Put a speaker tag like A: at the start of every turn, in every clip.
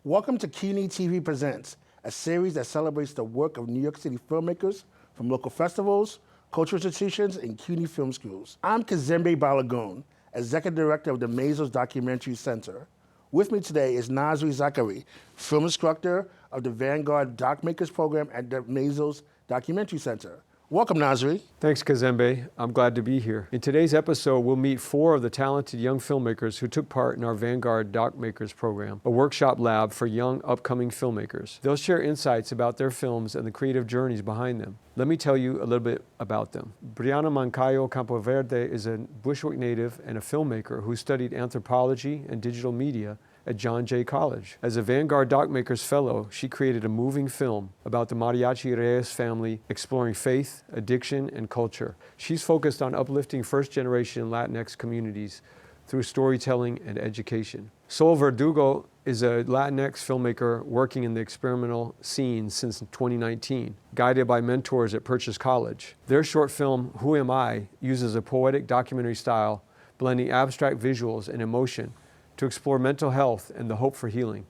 A: Welcome to CUNY TV Presents, a series that celebrates the work of New York City filmmakers from local festivals, cultural institutions, and CUNY film schools. I'm Kazembe Balagun, Executive Director of the Maysles Documentary Center. With me today is Nasri Zacharia, film instructor of the Vanguard DocMakers Program at the Maysles Documentary Center. Welcome, Nasri.
B: Thanks, Kazembe. I'm glad to be here. In today's episode, we'll meet 4 of the talented young filmmakers who took part in our Vanguard DocMakers Program, a workshop lab for young, upcoming filmmakers. They'll share insights about their films and the creative journeys behind them. Let me tell you a little bit about them. Briana Moncayo Campoverde is a Bushwick native and a filmmaker who studied anthropology and digital media at John Jay College. As a Vanguard DocMakers Fellow, she created a moving film about the Mariachi Reyes family exploring faith, addiction, and culture. She's focused on uplifting first-generation Latinx communities through storytelling and education. Soul Verdugo is a Latinx filmmaker working in the experimental scene since 2019, guided by mentors at Purchase College. Their short film, Who Am I?, uses a poetic documentary style, blending abstract visuals and emotion to explore mental health and the hope for healing.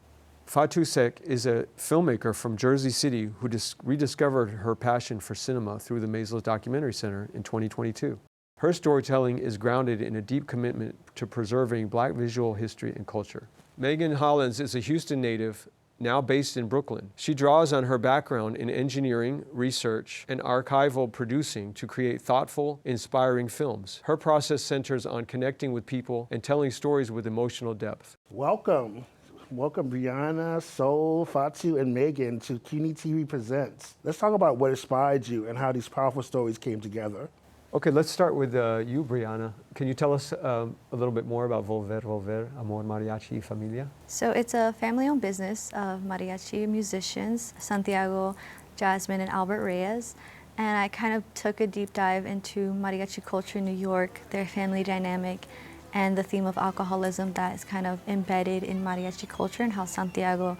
B: Fatou Seck is a filmmaker from Jersey City who rediscovered her passion for cinema through the Maysles Documentary Center in 2022. Her storytelling is grounded in a deep commitment to preserving Black visual history and culture. Maegan Hollins is a Houston native, now based in Brooklyn. She draws on her background in engineering, research, and archival producing to create thoughtful, inspiring films. Her process centers on connecting with people and telling stories with emotional depth.
A: Welcome. Welcome, Briana, Soul, Fatou, and Maegan to CUNY TV Presents. Let's talk about what inspired you and how these powerful stories came together.
B: Okay, let's start with you, Briana. Can you tell us a little bit more about Volver, Amor, Mariachi y Familia?
C: So it's a family-owned business of mariachi musicians, Santiago, Jasmine, and Albert Reyes. And I kind of took a deep dive into mariachi culture in New York, their family dynamic, and the theme of alcoholism that is kind of embedded in mariachi culture and how Santiago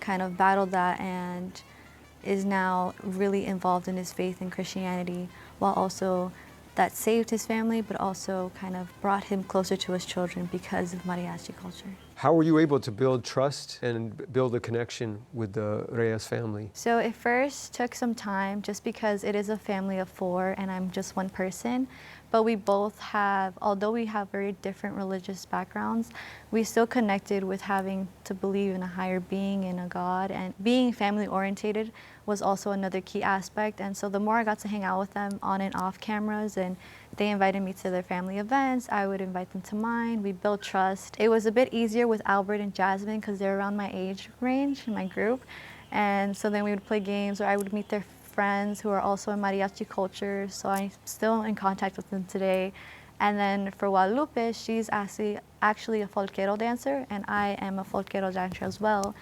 C: kind of battled that and is now really involved in his faith in Christianity, while also that saved his family, but also kind of brought him closer to his children because of mariachi culture.
B: How were you able to build trust and build a connection with the Reyes family?
C: So it first took some time just because it is a family of 4 and I'm just one person. But we both have, although we have very different religious backgrounds, we still connected with having to believe in a higher being, in a God, and being family orientated was also another key aspect. And so the more I got to hang out with them on and off cameras, and they invited me to their family events, I would invite them to mine. We built trust. It was a bit easier with Albert and Jasmine because they're around my age range in my group. And so then we would play games, or I would meet their friends who are also in mariachi culture, so I'm still in contact with them today. And then for Guadalupe, she's actually a folklero dancer, and I am a folklero dancer as well.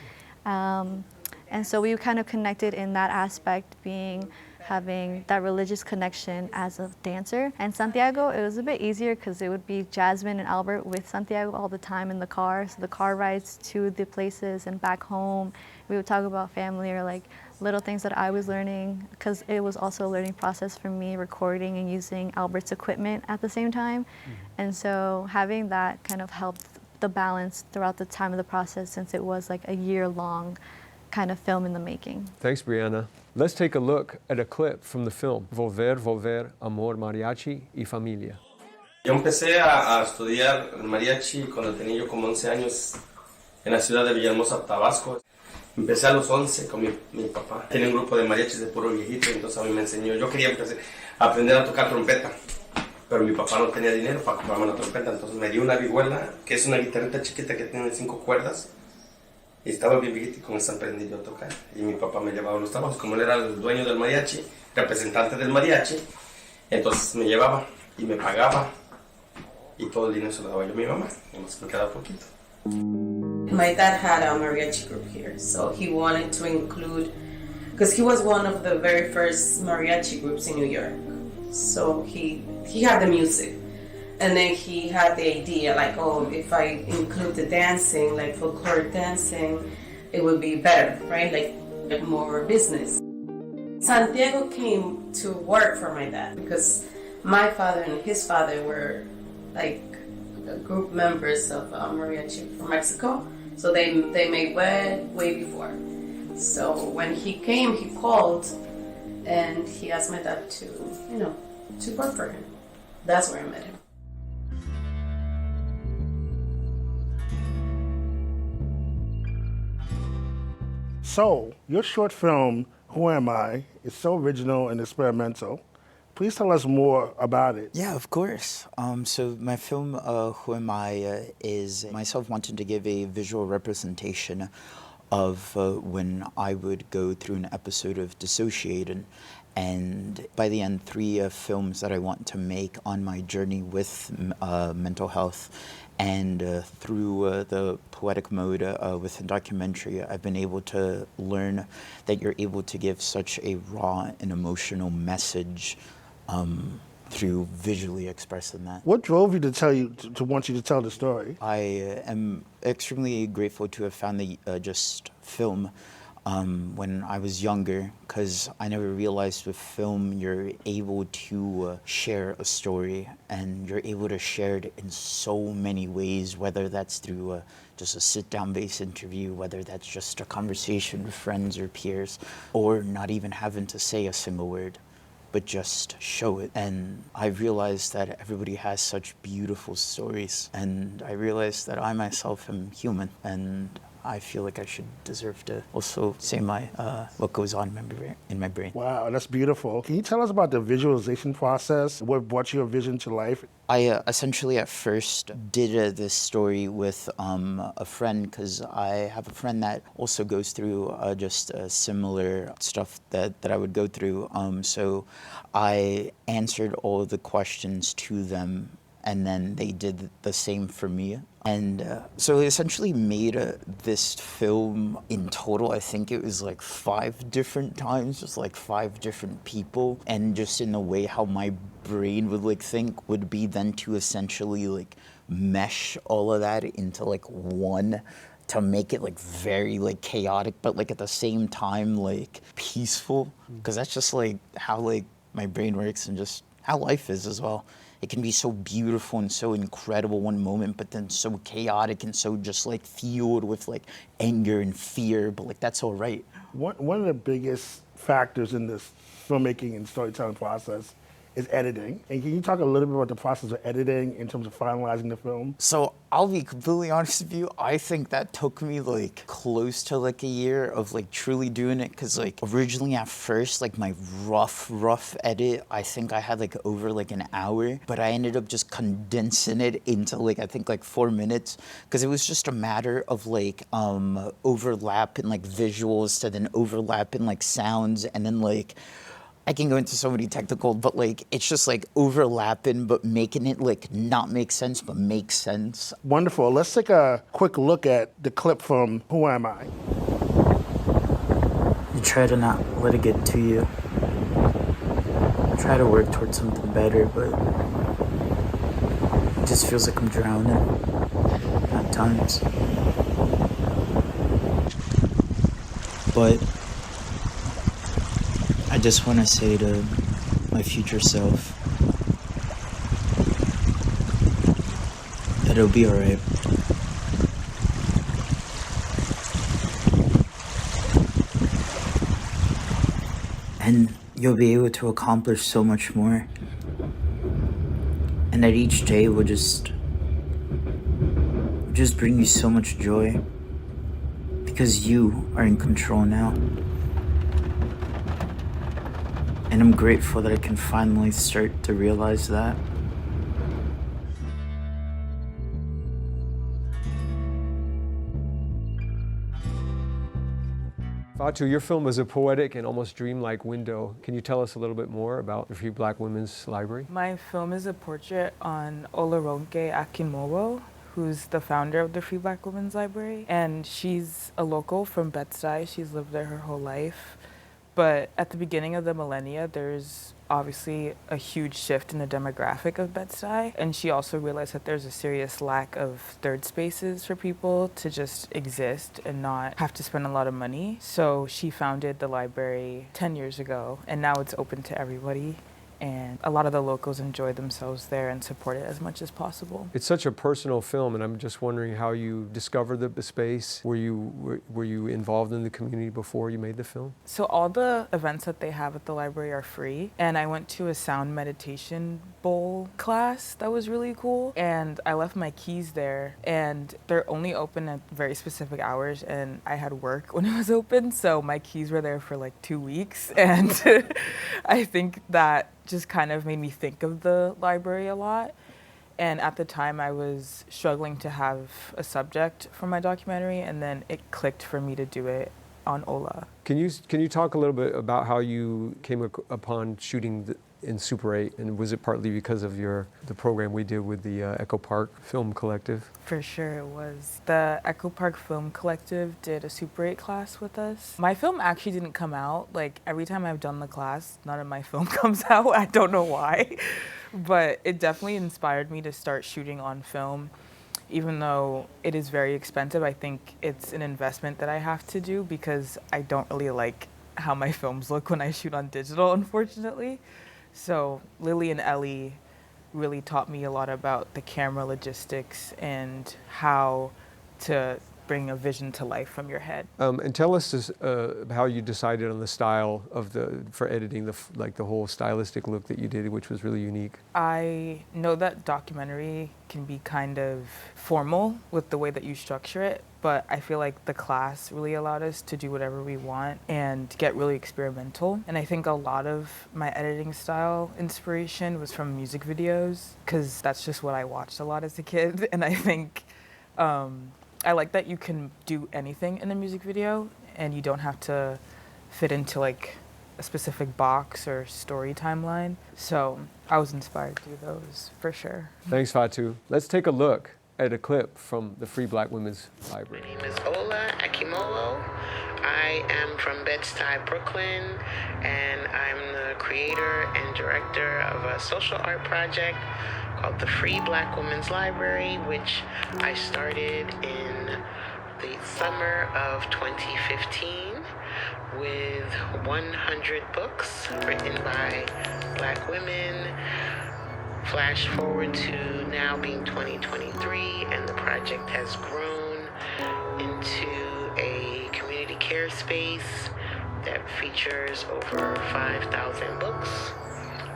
C: And so we kind of connected in that aspect, having that religious connection as a dancer. And Santiago, it was a bit easier because it would be Jasmine and Albert with Santiago all the time in the car. So the car rides to the places and back home, we would talk about family or like little things that I was learning, because it was also a learning process for me, recording and using Albert's equipment at the same time. And so having that kind of helped the balance throughout the time of the process, since it was like a year-long kind of film in the making.
B: Thanks, Briana. Let's take a look at a clip from the film, Volver, Amor, Mariachi y Familia.
D: Yo empecé a estudiar el mariachi cuando tenía yo como 11 años en la ciudad de Villahermosa, Tabasco. Empecé a los 11 con mi papá. Tenía un grupo de mariachis de puro viejito, entonces a mí me enseñó. Yo quería aprender a tocar trompeta, pero mi papá no tenía dinero para comprarme una trompeta, entonces me dio una vihuela, que es una guitarrita chiquita que tiene 5 cuerdas. Y estaba bien viejito y con esa aprendí yo a tocar. Y mi papá me llevaba a los trabajos, como él era el dueño del mariachi, representante del mariachi, entonces me llevaba y me pagaba. Y todo el dinero se lo daba yo a mi mamá, y me quedaba poquito.
E: My dad had a mariachi group here, so he wanted to include, because he was one of the very first mariachi groups in New York. So he had the music, and then he had the idea like, oh, if I include the dancing, like folklore dancing, it would be better, right? Like more business. Santiago came to work for my dad because my father and his father were like group members of mariachi from Mexico. So they made way before. So when he came, he called and he asked my dad to work for him. That's where I met him.
A: So, your short film, Who Am I, is so original and experimental. Please tell us more about it.
F: Yeah, of course. So my film, Who Am I, is myself wanting to give a visual representation of when I would go through an episode of dissociating. And by the end, 3 films that I want to make on my journey with mental health. And through the poetic mode with the documentary, I've been able to learn that you're able to give such a raw and emotional message through visually expressing that.
A: What drove you to want you to tell the story?
F: I am extremely grateful to have found the just film when I was younger, because I never realized with film you're able to share a story, and you're able to share it in so many ways, whether that's through just a sit-down based interview, whether that's just a conversation with friends or peers, or not even having to say a single word, but just show it. And I realized that everybody has such beautiful stories, and I realized that I myself am human, and I feel like I should deserve to also say what goes on in my brain.
A: Wow, that's beautiful. Can you tell us about the visualization process? What brought your vision to life?
F: I essentially at first did this story with a friend, because I have a friend that also goes through just similar stuff that I would go through. So I answered all of the questions to them, and then they did the same for me. And so I essentially made this film in total. I think it was like 5 different times, just like 5 different people. And just in a way how my brain would like think would be then to essentially like mesh all of that into like one, to make it like very like chaotic, but like at the same time like peaceful. Because that's just like how like my brain works, and just how life is as well. It can be so beautiful and so incredible one moment, but then so chaotic and so just like fueled with like anger and fear, but like that's all right.
A: One of the biggest factors in this filmmaking and storytelling process is editing. And can you talk a little bit about the process of editing in terms of finalizing the film?
F: So I'll be completely honest with you, I think that took me like close to like a year of like truly doing it, because like originally at first, like my rough edit, I think I had like over like an hour, but I ended up just condensing it into like, I think like 4 minutes, because it was just a matter of like overlap in like visuals to then overlap in like sounds, and then like I can go into so many technical, but like it's just like overlapping, but making it like not make sense, but make sense.
A: Wonderful. Let's take a quick look at the clip from Who Am I?
F: You try to not let it get to you. I try to work towards something better, but it just feels like I'm drowning at times. But I just want to say to my future self that it'll be alright. And you'll be able to accomplish so much more. And that each day will just bring you so much joy, because you are in control now. And I'm grateful that I can finally start to realize that.
B: Fatou, your film is a poetic and almost dreamlike window. Can you tell us a little bit more about the Free Black Women's Library?
G: My film is a portrait on Olaronke Akinmowo, who's the founder of the Free Black Women's Library. And she's a local from Bed-Stuy. She's lived there her whole life. But at the beginning of the millennia, there's obviously a huge shift in the demographic of Bed-Stuy. And she also realized that there's a serious lack of third spaces for people to just exist and not have to spend a lot of money. So she founded the library 10 years ago, and now it's open to everybody. and a lot of the locals enjoy themselves there and support it as much as possible.
B: It's such a personal film, and I'm just wondering how you discovered the space. Were you involved in the community before you made the film?
G: So all the events that they have at the library are free, and I went to a sound meditation bowl class that was really cool, and I left my keys there, and they're only open at very specific hours, and I had work when it was open, so my keys were there for like 2 weeks, and I think that just kind of made me think of the library a lot. And at the time I was struggling to have a subject for my documentary, and then it clicked for me to do it on Ola.
B: Can you talk a little bit about how you came upon shooting in Super 8, and was it partly because of the program we did with the Echo Park Film Collective?
G: For sure it was. The Echo Park Film Collective did a Super 8 class with us. My film actually didn't come out. Like, every time I've done the class, none of my film comes out. I don't know why. But it definitely inspired me to start shooting on film. Even though it is very expensive, I think it's an investment that I have to do because I don't really like how my films look when I shoot on digital, unfortunately. So Lily and Ellie really taught me a lot about the camera logistics and how to bring a vision to life from your head.
B: And tell us how you decided on the style for editing, the whole stylistic look that you did, which was really unique.
G: I know that documentary can be kind of formal with the way that you structure it, but I feel like the class really allowed us to do whatever we want and get really experimental. And I think a lot of my editing style inspiration was from music videos, because that's just what I watched a lot as a kid. And I think I like that you can do anything in a music video and you don't have to fit into like a specific box or story timeline. So I was inspired to do those for sure.
B: Thanks, Fatou. Let's take a look at a clip from the Free Black Women's Library.
H: My name is Ola Akimolo. I am from Bed-Stuy, Brooklyn, and I'm the creator and director of a social art project called the Free Black Women's Library, which I started in the summer of 2015 with 100 books written by Black women. Flash forward to now being 2023, and the project has grown into a community care space that features over 5,000 books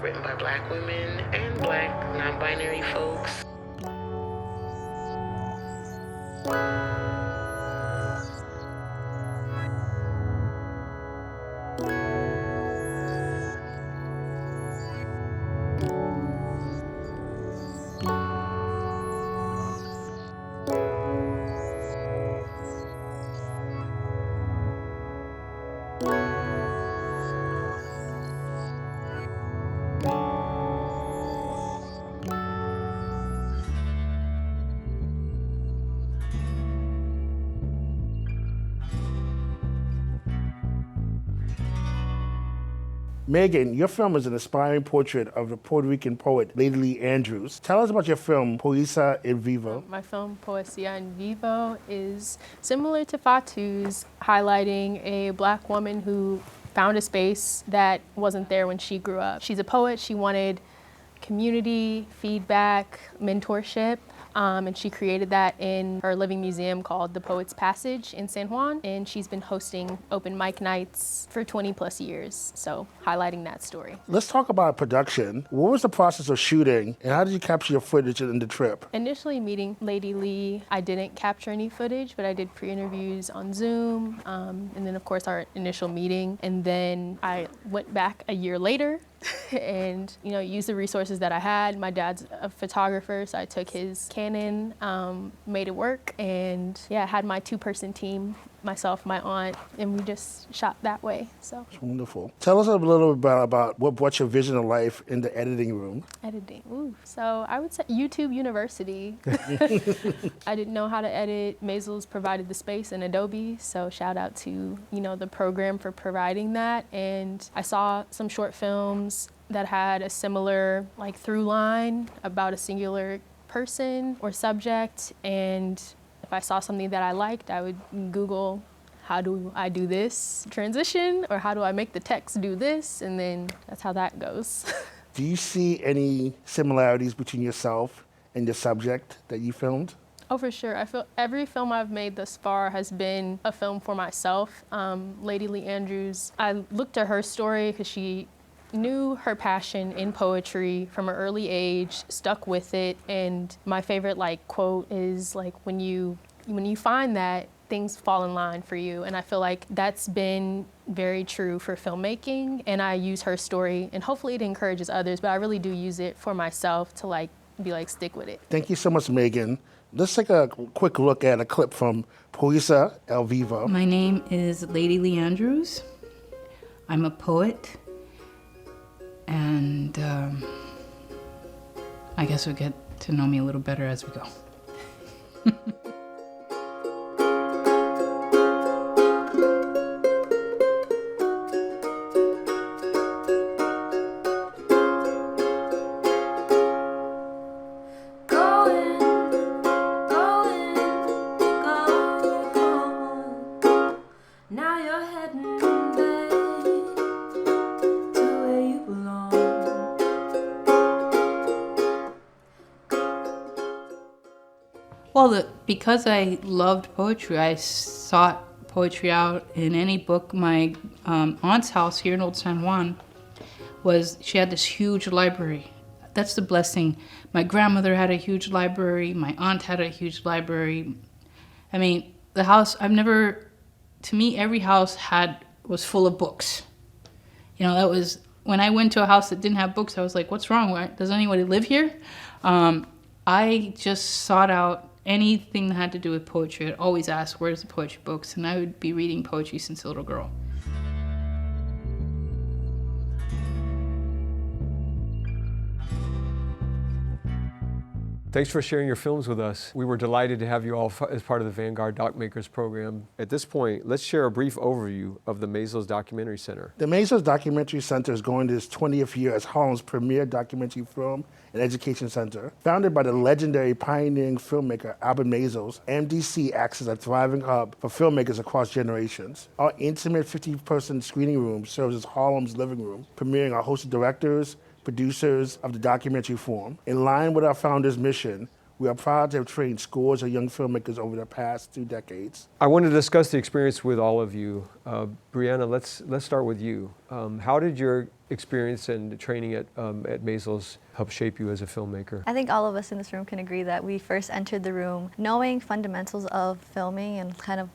H: written by Black women and Black non-binary folks.
A: Maegan, your film is an inspiring portrait of the Puerto Rican poet Lady Lee Andrews. Tell us about your film, Poesia en Vivo.
I: My film, Poesia en Vivo, is similar to Fatou's, highlighting a Black woman who found a space that wasn't there when she grew up. She's a poet. She wanted community, feedback, mentorship. And she created that in her living museum called The Poet's Passage in San Juan. And she's been hosting open mic nights for 20 plus years. So highlighting that story.
A: Let's talk about production. What was the process of shooting and how did you capture your footage in the trip?
I: Initially meeting Lady Lee, I didn't capture any footage, but I did pre-interviews on Zoom. And then of course our initial meeting. And then I went back a year later and used the resources that I had. My dad's a photographer, so I took his Canon, made it work, and yeah, I had my two-person team, myself, my aunt, and we just shot that way. So
A: it's wonderful. Tell us a little bit about what's your vision of life in the editing room.
I: Editing, ooh. So I would say YouTube University. I didn't know how to edit. Maysles provided the space in Adobe, so shout out to the program for providing that. And I saw some short films that had a similar through line about a singular person or subject, and if I saw something that I liked, I would Google, how do I do this transition, or how do I make the text do this, and then that's how that goes.
A: Do you see any similarities between yourself and the subject that you filmed?
I: Oh, for sure. I feel every film I've made thus far has been a film for myself. Lady Lee Andrews, I looked at her story because she knew her passion in poetry from an early age, stuck with it, and my favorite quote is when you find that, things fall in line for you. And I feel like that's been very true for filmmaking, and I use her story, and hopefully it encourages others, but I really do use it for myself to stick with it.
A: Thank you so much, Maegan. Let's take a quick look at a clip from Poesa El Vivo.
J: My name is Lady Lee Andrews. I'm a poet, and I guess you'll get to know me a little better as we go. Well, because I loved poetry, I sought poetry out in any book. My aunt's house here in Old San Juan she had this huge library. That's the blessing. My grandmother had a huge library. My aunt had a huge library. I mean, the house, to me, every house was full of books. You know, that was, when I went to a house that didn't have books, I was like, what's wrong? Does anybody live here? I just sought out anything that had to do with poetry. I'd always ask, where's the poetry books? And I would be reading poetry since a little girl.
B: Thanks for sharing your films with us. We were delighted to have you all as part of the Vanguard DocMakers Program. At this point, let's share a brief overview of the Maysles Documentary Center.
A: The Maysles Documentary Center is going to its 20th year as Harlem's premier documentary film and education center. Founded by the legendary pioneering filmmaker Albert Maysles, MDC acts as a thriving hub for filmmakers across generations. Our intimate 50-person screening room serves as Harlem's living room, premiering a host of directors, producers of the documentary form. In line with our founder's mission, we are proud to have trained scores of young filmmakers over the past 2 decades.
B: I want to discuss the experience with all of you. Briana, let's start with you. How did your experience and training at Maysles help shape you as a filmmaker?
C: I think all of us in this room can agree that we first entered the room knowing fundamentals of filming and kind of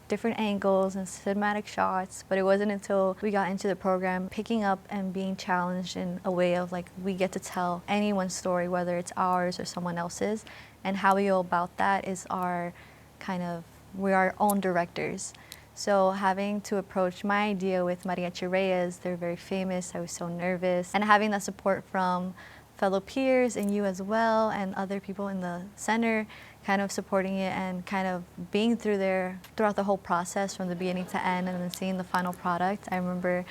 C: different angles and cinematic shots, but it wasn't until we got into the program picking up and being challenged in a way of we get to tell anyone's story, whether it's ours or someone else's, and how we go about that is we're our own directors. So having to approach my idea with Mariachi Reyes, they're very famous, I was so nervous, and having that support from fellow peers and you as well and other people in the center kind of supporting it and kind of being throughout the whole process from the beginning to end and then seeing the final product. I remember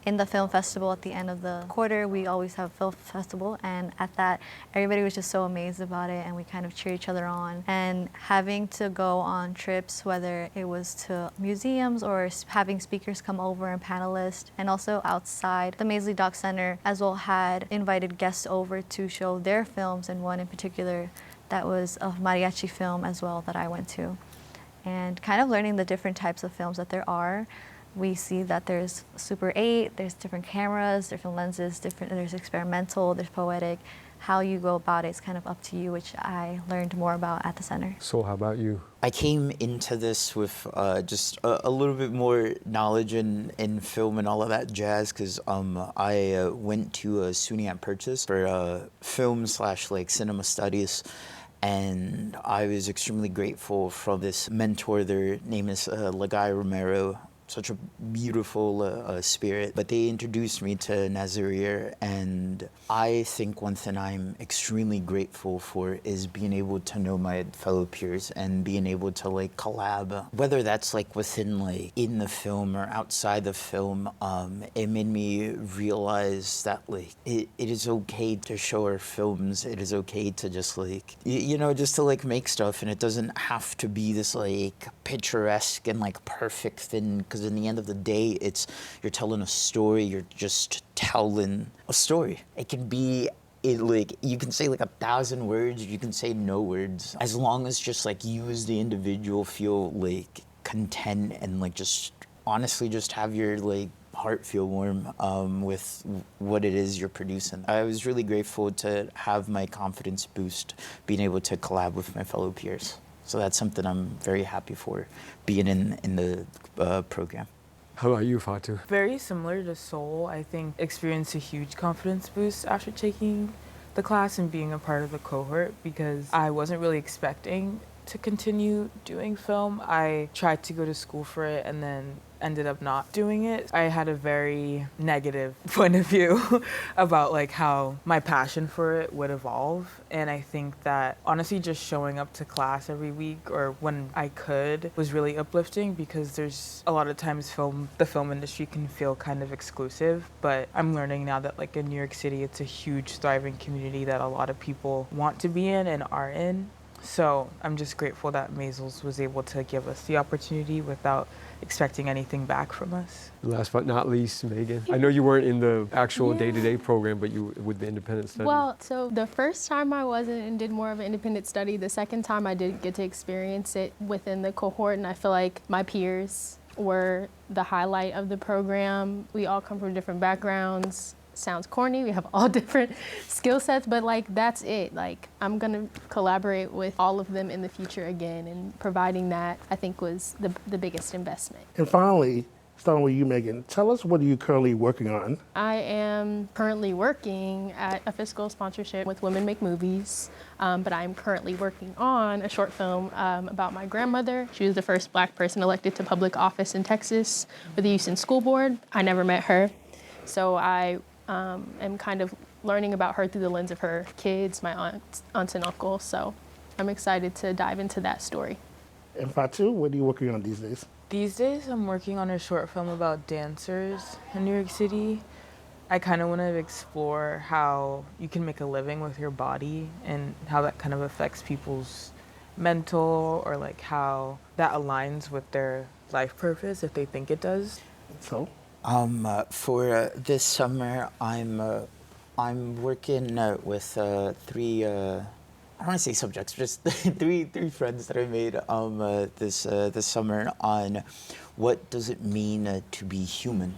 C: in the film festival at the end of the quarter, we always have a film festival, and at that, everybody was just so amazed about it and we kind of cheered each other on. And having to go on trips, whether it was to museums or having speakers come over and panelists, and also outside the Maysles Doc Center as well had invited guests over to show their films, and one in particular that was a mariachi film as well that I went to. And kind of learning the different types of films that there are. We see that there's Super 8, there's different cameras, different lenses, there's experimental, there's poetic. How you go about it is kind of up to you, which I learned more about at the center.
B: Soul, how about you?
F: I came into this with just a little bit more knowledge in film and all of that jazz, because I went to SUNY at Purchase for film/cinema studies. And I was extremely grateful for this mentor. Their name is Lagai Romero. Such a beautiful spirit. But they introduced me to Nazaria, and I think one thing I'm extremely grateful for is being able to know my fellow peers and being able to collab, whether that's within in the film or outside the film. It made me realize that it is okay to show our films. It is okay to just just to make stuff, and it doesn't have to be this picturesque and perfect thing. because in the end of the day, you're telling a story, you're just telling a story. It can be, you can say like 1,000 words, you can say no words. As long as just like you as the individual feel like content and like just honestly just have your like heart feel warm with what it is you're producing. I was really grateful to have my confidence boost being able to collab with my fellow peers. So that's something I'm very happy for, being in the program.
B: How about you, Fatou?
G: Very similar to Soul, I think experienced a huge confidence boost after taking the class and being a part of the cohort, because I wasn't really expecting to continue doing film. I tried to go to school for it and then ended up not doing it. I had a very negative point of view about like how my passion for it would evolve. And I think that honestly just showing up to class every week or when I could was really uplifting, because there's a lot of times the film industry can feel kind of exclusive, but I'm learning now that like in New York City, it's a huge thriving community that a lot of people want to be in and are in. So I'm just grateful that Maysles was able to give us the opportunity without expecting anything back from us.
B: Last but not least, Maegan. I know you weren't in the actual day-to-day program, but you with the independent study.
I: Well, so the first time I wasn't and did more of an independent study. The second time I did get to experience it within the cohort, and I feel like my peers were the highlight of the program. We all come from different backgrounds. Sounds corny, we have all different skill sets, but like that's it. Like I'm gonna collaborate with all of them in the future again, and providing that I think was the biggest investment.
A: And finally, starting with you, Maegan, tell us what are you currently working on?
I: I am currently working at a fiscal sponsorship with Women Make Movies, but I'm currently working on a short film about my grandmother. She was the first Black person elected to public office in Texas with the Houston School Board. I never met her, so I am kind of learning about her through the lens of her kids, my aunts and uncles. So I'm excited to dive into that story.
A: And Fatou, what are you working on these days?
G: These days I'm working on a short film about dancers in New York City. I kind of want to explore how you can make a living with your body and how that kind of affects people's mental, or like how that aligns with their life purpose if they think it does.
A: So?
F: For this summer, I'm working with three. I don't want to say subjects, just three friends that I made this summer on what does it mean to be human,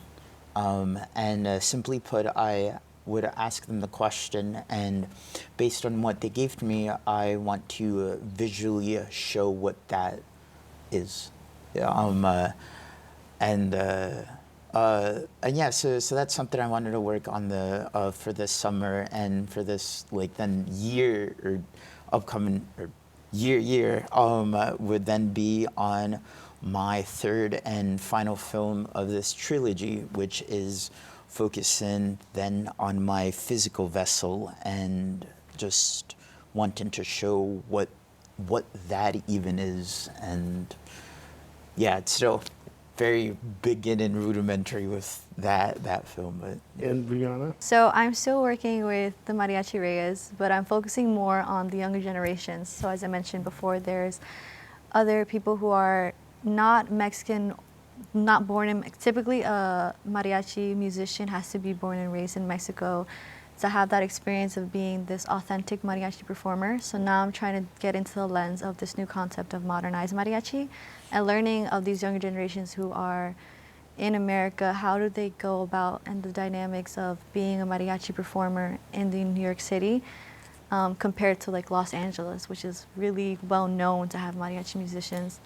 F: and simply put, I would ask them the question, and based on what they gave to me, I want to visually show what that is. And yeah, so that's something I wanted to work on for this summer, and for this like then year or upcoming or year would then be on my third and final film of this trilogy, which is focusing then on my physical vessel and just wanting to show what that even is. And yeah, it's still very beginning rudimentary with that film. But
A: And Briana?
C: So I'm still working with the Mariachi Reyes, but I'm focusing more on the younger generations. So as I mentioned before, there's other people who are not Mexican, not born in, typically a mariachi musician has to be born and raised in Mexico to have that experience of being this authentic mariachi performer. So now I'm trying to get into the lens of this new concept of modernized mariachi and learning of these younger generations who are in America, how do they go about, and the dynamics of being a mariachi performer in the New York City compared to like Los Angeles, which is really well known to have mariachi musicians.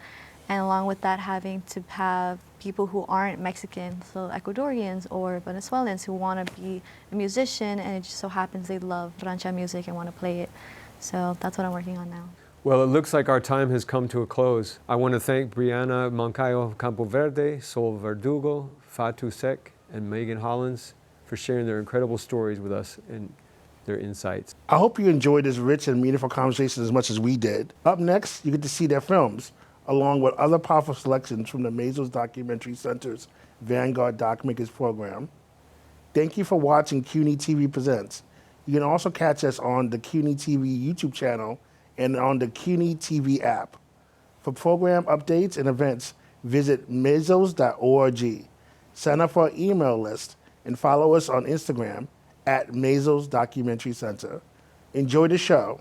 C: And along with that, having to have people who aren't Mexican, so Ecuadorians or Venezuelans who want to be a musician, and it just so happens they love rancha music and want to play it. So that's what I'm working on now.
B: Well, it looks like our time has come to a close. I want to thank Briana Moncayo Campoverde, Soul Verdugo, Fatou Seck, and Maegan Hollins for sharing their incredible stories with us and their insights.
A: I hope you enjoyed this rich and meaningful conversation as much as we did. Up next, you get to see their films, along with other powerful selections from the Maysles Documentary Center's Vanguard DocMakers Program. Thank you for watching CUNY TV Presents. You can also catch us on the CUNY TV YouTube channel and on the CUNY TV app. For program updates and events, visit Maysles.org. Sign up for our email list and follow us on Instagram at Maysles Documentary Center. Enjoy the show.